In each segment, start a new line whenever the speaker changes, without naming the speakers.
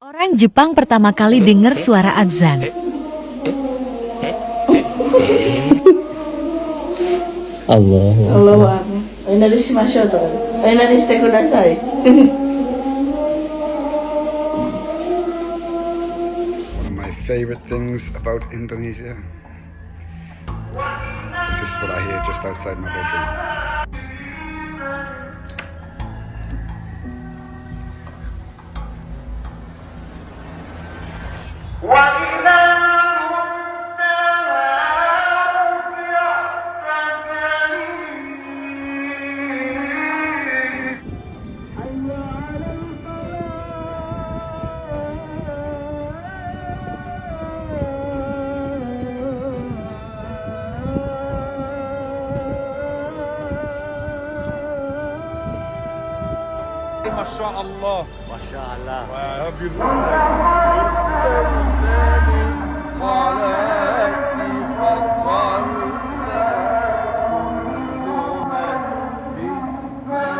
Orang Jepang pertama kali dengar suara azan.
Allahu Akbar. お祈りしましょうとか、お祈りしてください。
One of my favorite things about Indonesia is this what I hear just outside my bedroom.
ما شاء الله
ما شاء الله
للصلاة فصلى كل من بالسماوات.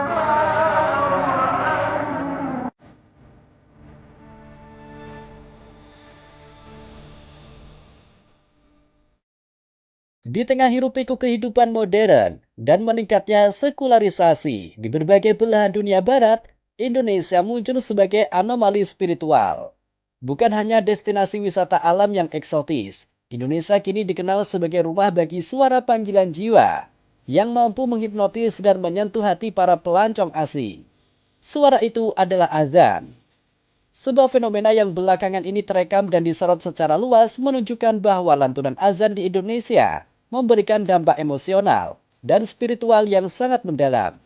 Di tengah hiruk-pikuk kehidupan modern dan meningkatnya sekularisasi di berbagai belahan dunia barat, Indonesia muncul sebagai anomali spiritual. Bukan hanya destinasi wisata alam yang eksotis, Indonesia kini dikenal sebagai rumah bagi suara panggilan jiwa yang mampu menghipnotis dan menyentuh hati para pelancong asing. Suara itu adalah azan. Sebuah fenomena yang belakangan ini terekam dan disorot secara luas menunjukkan bahwa lantunan azan di Indonesia memberikan dampak emosional dan spiritual yang sangat mendalam.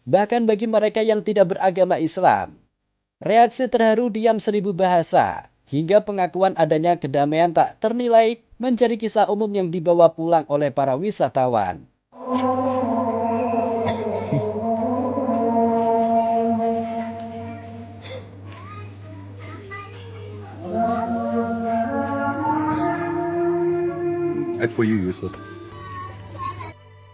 Bahkan bagi mereka yang tidak beragama Islam, reaksi terharu diam seribu bahasa, hingga pengakuan adanya kedamaian tak ternilai menjadi kisah umum yang dibawa pulang oleh para wisatawan.
For you, Yusuf.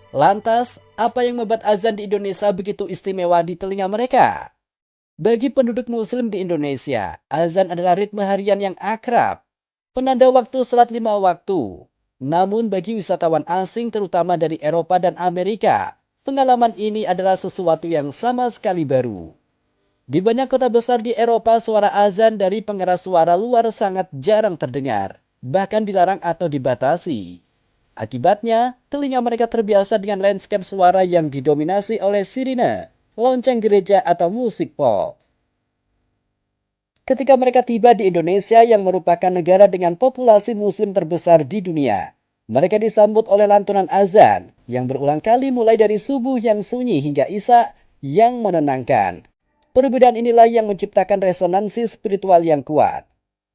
Lantas, apa yang membuat azan di Indonesia begitu istimewa di telinga mereka? Bagi penduduk muslim di Indonesia, azan adalah ritme harian yang akrab, penanda waktu salat 5 waktu. Namun bagi wisatawan asing terutama dari Eropa dan Amerika, pengalaman ini adalah sesuatu yang sama sekali baru. Di banyak kota besar di Eropa, suara azan dari pengeras suara luar sangat jarang terdengar, bahkan dilarang atau dibatasi. Akibatnya, telinga mereka terbiasa dengan landscape suara yang didominasi oleh sirine, lonceng gereja atau musik pop. Ketika mereka tiba di Indonesia yang merupakan negara dengan populasi muslim terbesar di dunia, mereka disambut oleh lantunan azan yang berulang kali mulai dari subuh yang sunyi hingga isya yang menenangkan. Perbedaan inilah yang menciptakan resonansi spiritual yang kuat.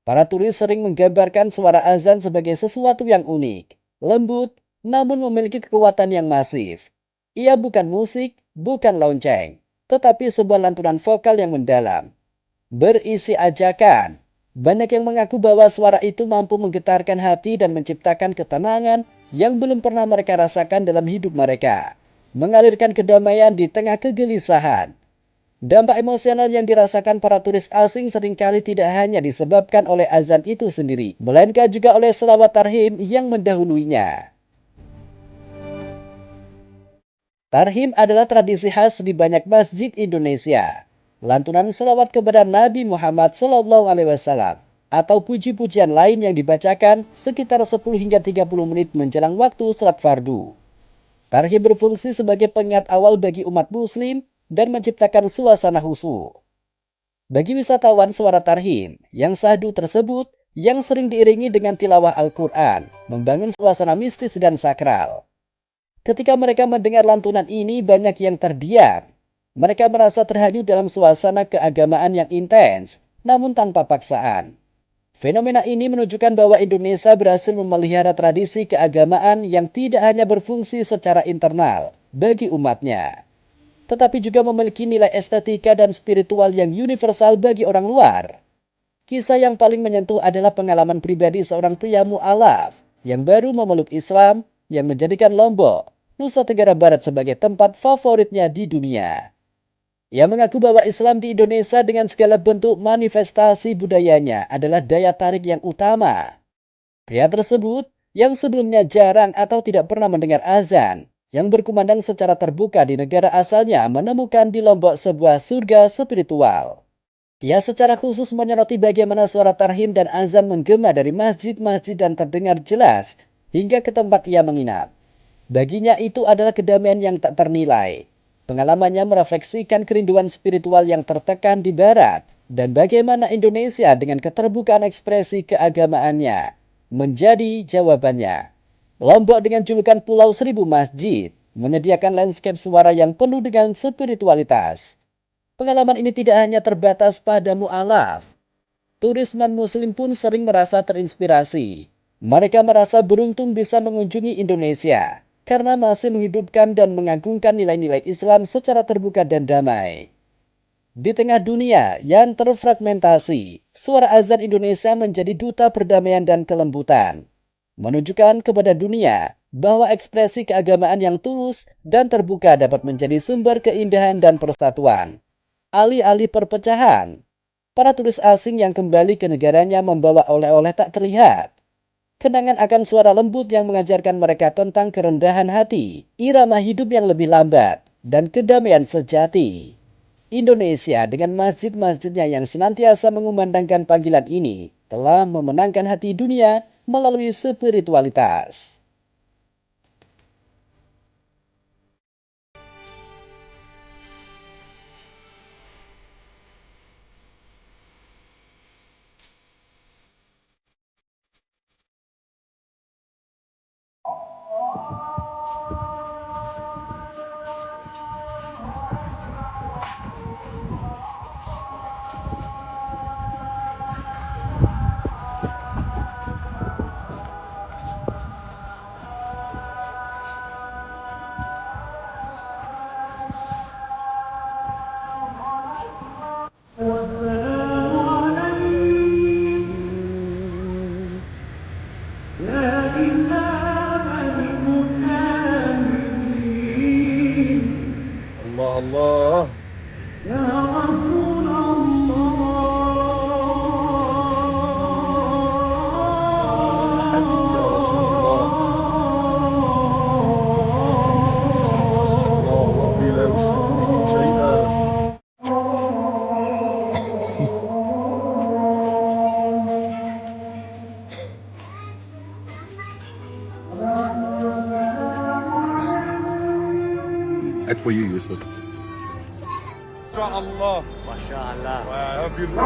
Para turis sering menggambarkan suara azan sebagai sesuatu yang unik, lembut, namun memiliki kekuatan yang masif. Ia bukan musik, bukan lonceng, tetapi sebuah lantunan vokal yang mendalam, berisi ajakan. Banyak yang mengaku bahwa suara itu mampu menggetarkan hati dan menciptakan ketenangan yang belum pernah mereka rasakan dalam hidup mereka, mengalirkan kedamaian di tengah kegelisahan. Dampak emosional yang dirasakan para turis asing seringkali tidak hanya disebabkan oleh azan itu sendiri, melainkan juga oleh selawat tarhim yang mendahulunya. Tarhim adalah tradisi khas di banyak masjid Indonesia. Lantunan selawat kepada Nabi Muhammad SAW atau puji-pujian lain yang dibacakan sekitar 10 hingga 30 menit menjelang waktu salat fardu. Tarhim berfungsi sebagai pengingat awal bagi umat muslim dan menciptakan suasana khusyuk. Bagi wisatawan, suara tarhim yang syahdu tersebut yang sering diiringi dengan tilawah Al-Quran membangun suasana mistis dan sakral. Ketika mereka mendengar lantunan ini, banyak yang terdiam. Mereka merasa terhanyut dalam suasana keagamaan yang intens, namun tanpa paksaan. Fenomena ini menunjukkan bahwa Indonesia berhasil memelihara tradisi keagamaan yang tidak hanya berfungsi secara internal bagi umatnya, tetapi juga memiliki nilai estetika dan spiritual yang universal bagi orang luar. Kisah yang paling menyentuh adalah pengalaman pribadi seorang pria mu'alaf yang baru memeluk Islam yang menjadikan Lombok, Nusa Tenggara Barat sebagai tempat favoritnya di dunia. Ia mengaku bahwa Islam di Indonesia dengan segala bentuk manifestasi budayanya adalah daya tarik yang utama. Pria tersebut yang sebelumnya jarang atau tidak pernah mendengar azan yang berkumandang secara terbuka di negara asalnya menemukan di Lombok sebuah surga spiritual. Ia secara khusus menyoroti bagaimana suara tarhim dan azan menggema dari masjid-masjid dan terdengar jelas hingga ke tempat ia menginap. Baginya itu adalah kedamaian yang tak ternilai. Pengalamannya merefleksikan kerinduan spiritual yang tertekan di barat dan bagaimana Indonesia dengan keterbukaan ekspresi keagamaannya menjadi jawabannya. Lombok dengan julukan Pulau Seribu Masjid menyediakan landscape suara yang penuh dengan spiritualitas. Pengalaman ini tidak hanya terbatas pada mu'alaf. Turis non-muslim pun sering merasa terinspirasi. Mereka merasa beruntung bisa mengunjungi Indonesia karena masih menghidupkan dan mengagungkan nilai-nilai Islam secara terbuka dan damai. Di tengah dunia yang terfragmentasi, suara azan Indonesia menjadi duta perdamaian dan kelembutan, menunjukkan kepada dunia bahwa ekspresi keagamaan yang tulus dan terbuka dapat menjadi sumber keindahan dan persatuan. Alih-alih perpecahan, para turis asing yang kembali ke negaranya membawa oleh-oleh tak terlihat. Kenangan akan suara lembut yang mengajarkan mereka tentang kerendahan hati, irama hidup yang lebih lambat, dan kedamaian sejati. Indonesia dengan masjid-masjidnya yang senantiasa mengumandangkan panggilan ini telah memenangkan hati dunia melalui spiritualitas.
Allah.
That's for you, Yusuf.
MashaAllah.
MashaAllah.
Wow, beautiful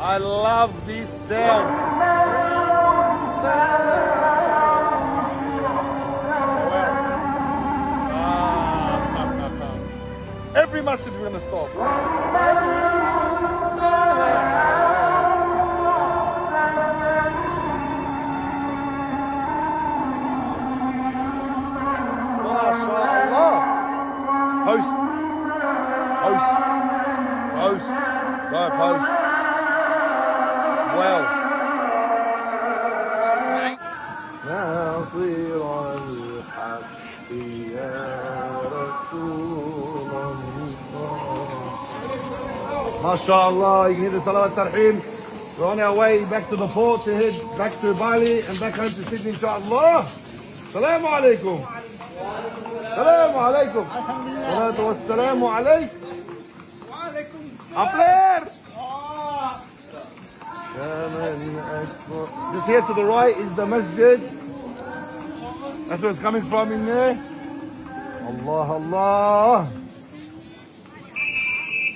I love this sound. Every masjid we're gonna stop. MashaAllah. Host. Go post. Well. ناصر الحق يا رسول الله. MashaAllah, you can hear the Salawat Tarhim. We're on our way back to the port to head back to Bali and back home to Sydney, inshallah. Assalamu alaikum. Assalamu alaikum. Salatu wassalamu alaik. Upler. Just here to the right is the masjid. That's where it's coming from in there. Allah, Allah.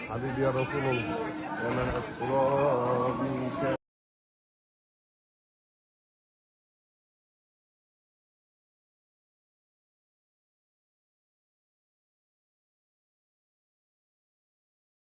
حبيبي يا رسول الله ومن أسرار